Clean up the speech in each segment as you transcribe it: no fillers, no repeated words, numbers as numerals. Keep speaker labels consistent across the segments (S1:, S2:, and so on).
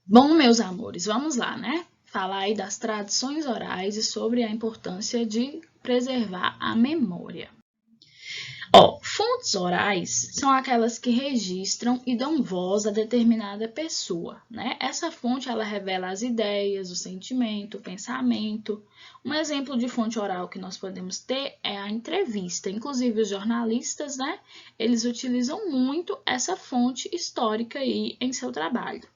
S1: Bom, meus amores, vamos lá, né? Falar aí das tradições orais e sobre a importância de preservar a memória. Fontes orais são aquelas que registram e dão voz a determinada pessoa, né? Essa fonte, ela revela as ideias, o sentimento, o pensamento. Um exemplo de fonte oral que nós podemos ter é a entrevista. Inclusive, os jornalistas, né? Eles utilizam muito essa fonte histórica aí em seu trabalho.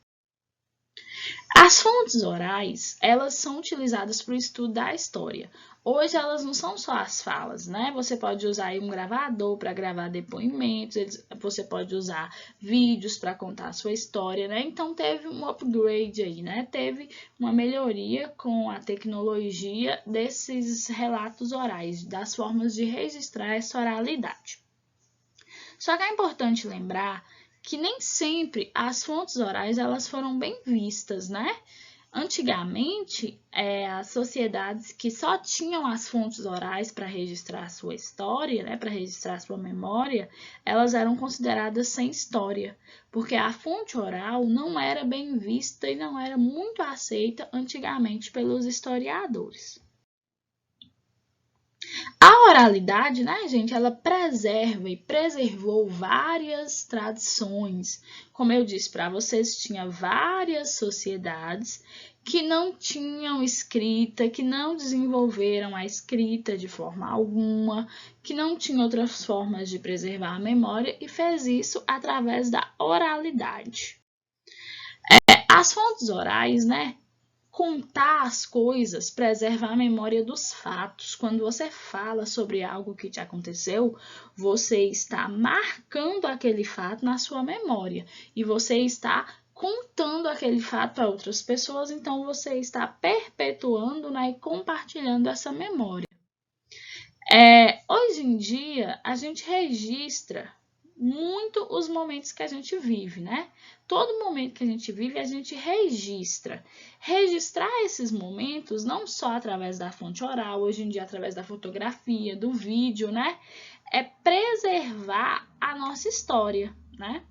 S1: As fontes orais, elas são utilizadas para o estudo da história. Hoje elas não são só as falas, né? Você pode usar aí um gravador para gravar depoimentos, você pode usar vídeos para contar a sua história, né? Então teve um upgrade aí, né? Teve uma melhoria com a tecnologia desses relatos orais, das formas de registrar essa oralidade. Só que é importante lembrar que nem sempre as fontes orais elas foram bem vistas, né? Antigamente, as sociedades que só tinham as fontes orais para registrar a sua história, né, para registrar a sua memória, elas eram consideradas sem história, porque a fonte oral não era bem vista e não era muito aceita antigamente pelos historiadores. A oralidade, né, gente, ela preserva e preservou várias tradições. Como eu disse para vocês, tinha várias sociedades que não tinham escrita, que não desenvolveram a escrita de forma alguma, que não tinham outras formas de preservar a memória e fez isso através da oralidade. As fontes orais, né, contar as coisas preserva a memória dos fatos. Quando você fala sobre algo que te aconteceu, você está marcando aquele fato na sua memória e você está contando aquele fato a outras pessoas, então você está perpetuando, né, e compartilhando essa memória. Hoje em dia, a gente registra muito os momentos que a gente vive, né? Todo momento que a gente vive, a gente registra. Registrar esses momentos não só através da fonte oral, hoje em dia através da fotografia, do vídeo, né? É preservar a nossa história, né?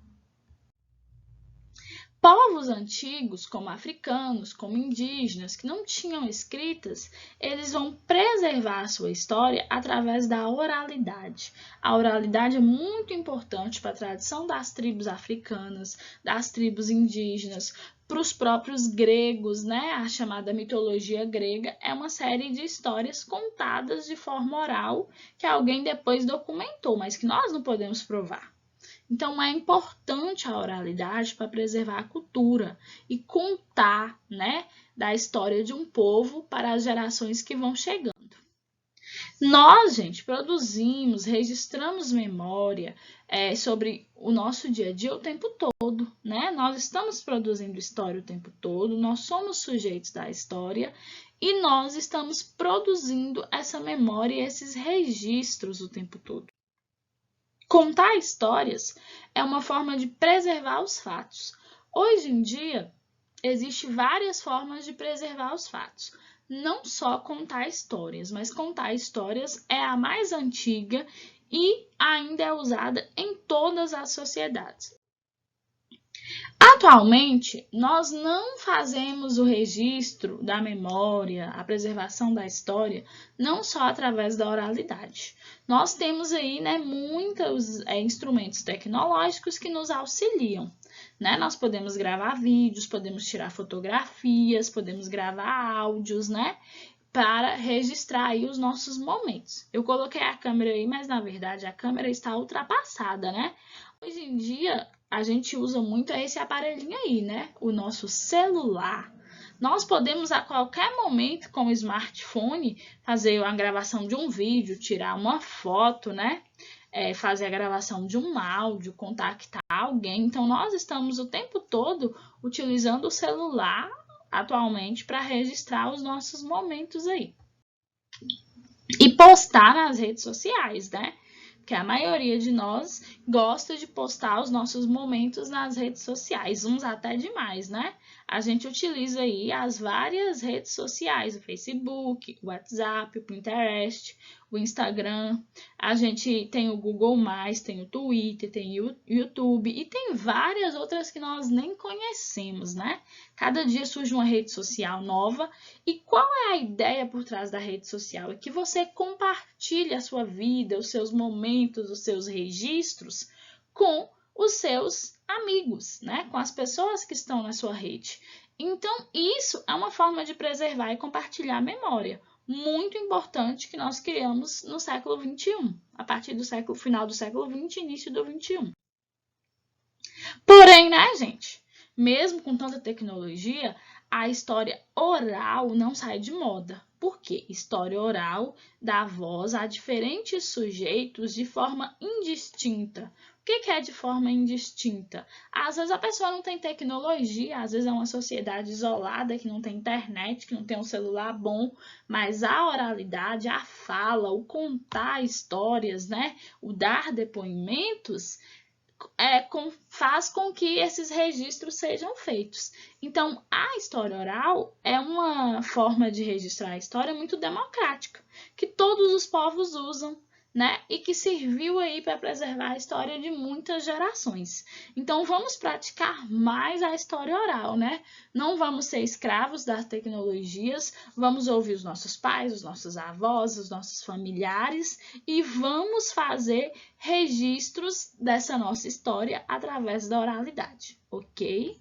S1: Povos antigos, como africanos, como indígenas, que não tinham escritas, eles vão preservar a sua história através da oralidade. A oralidade é muito importante para a tradição das tribos africanas, das tribos indígenas, para os próprios gregos, né? A chamada mitologia grega é uma série de histórias contadas de forma oral que alguém depois documentou, mas que nós não podemos provar. Então, é importante a oralidade para preservar a cultura e contar, né, da história de um povo para as gerações que vão chegando. Nós, gente, produzimos, registramos memória sobre o nosso dia a dia o tempo todo, né? Nós estamos produzindo história o tempo todo, nós somos sujeitos da história e nós estamos produzindo essa memória e esses registros o tempo todo. Contar histórias é uma forma de preservar os fatos. Hoje em dia, existem várias formas de preservar os fatos. Não só contar histórias, mas contar histórias é a mais antiga e ainda é usada em todas as sociedades. Atualmente, nós não fazemos o registro da memória, a preservação da história, não só através da oralidade. Nós temos aí, né, muitos instrumentos tecnológicos que nos auxiliam. Né? Nós podemos gravar vídeos, podemos tirar fotografias, podemos gravar áudios, né? Para registrar aí os nossos momentos. Eu coloquei a câmera aí, mas na verdade a câmera está ultrapassada, né? Hoje em dia, a gente usa muito esse aparelhinho aí, né? O nosso celular. Nós podemos a qualquer momento, com o smartphone, fazer a gravação de um vídeo, tirar uma foto, né? Fazer a gravação de um áudio, contactar alguém. Então, nós estamos o tempo todo utilizando o celular atualmente para registrar os nossos momentos aí. E postar nas redes sociais, né? Porque a maioria de nós gosta de postar os nossos momentos nas redes sociais, uns até demais, né? A gente utiliza aí as várias redes sociais, o Facebook, o WhatsApp, o Pinterest, o Instagram, a gente tem o Google+, tem o Twitter, tem o YouTube e tem várias outras que nós nem conhecemos, né? Cada dia surge uma rede social nova. E qual é a ideia por trás da rede social? É que você compartilhe a sua vida, os seus momentos, os seus registros com os seus amigos, né? Com as pessoas que estão na sua rede. Então, isso é uma forma de preservar e compartilhar a memória, muito importante que nós criamos no século XXI, a partir do final do século XX e início do XXI. Porém, né, gente? Mesmo com tanta tecnologia, a história oral não sai de moda. Por quê? História oral dá voz a diferentes sujeitos de forma indistinta. O que é de forma indistinta? Às vezes a pessoa não tem tecnologia, às vezes é uma sociedade isolada que não tem internet, que não tem um celular bom, mas a oralidade, a fala, o contar histórias, né? O dar depoimentos faz com que esses registros sejam feitos. Então, a história oral é uma forma de registrar a história muito democrática, que todos os povos usam, né? E que serviu aí para preservar a história de muitas gerações. Então, vamos praticar mais a história oral, né? Não vamos ser escravos das tecnologias, vamos ouvir os nossos pais, os nossos avós, os nossos familiares e vamos fazer registros dessa nossa história através da oralidade, ok?